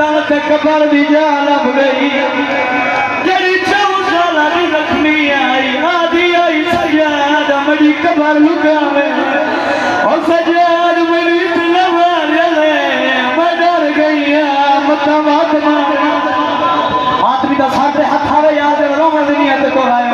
दल ते कबर दी जा लब गई जड़ी 14 साल दी जख्मी आई आधी आई सजाद मड़ी कबर लुकावे और सजाद मेरी इतना मारे मैं डर गई मता मातमा मातमी दा साडे हाथ आवे याद रोवन दी नियत को आए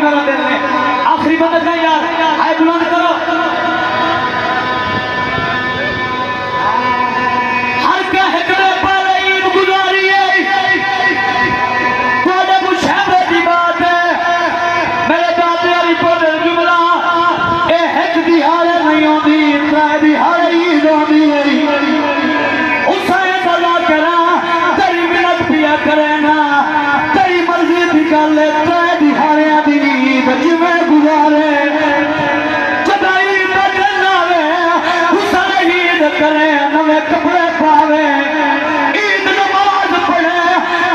आखिरी बंद यार हाय बुलंद करो हर का हकड़े पर ईद गुजारी थोड़े मुशाबे की बात है मेरे दादे वाली पर जुमला ए हिक दिहाड़े नहीं आती त्रै दिहाड़े ईद आती उसे सजा करा तेरी मिन्नत पिया करे ना तेरी मर्जी की गल त्रै दिहाड़े दी ईद जिवें गुजारे जदाई बदल आवे हुसैन ईद करे नवे कपड़े पावे ईद नमाज पढ़े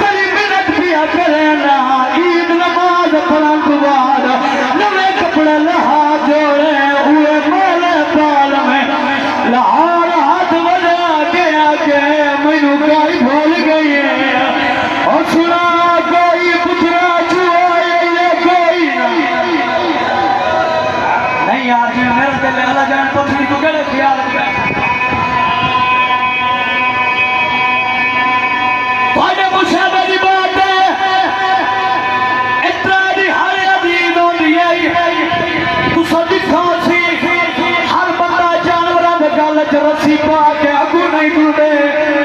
तेरी मिन्नत पिया करे ना ईद नमाज पढ़न तो बाद नवे कपड़े लहा जोड़े हुए मोले पाल में लाहौर हाथ बजा के आके मैनू गाई भूल गई और सुना कोई पुत्रा छुआ कोई नहीं यार जी मेरे दिल अल्लाह जान पत्नी को केड़े ख्याल थोड़े मुशाबे दी बात है इतना दिहाड़े अजीज होंदी है तुसा दिखा सी हर बंदा जानवरां दे गल च रस्सी पा के अगू नहीं टुरदे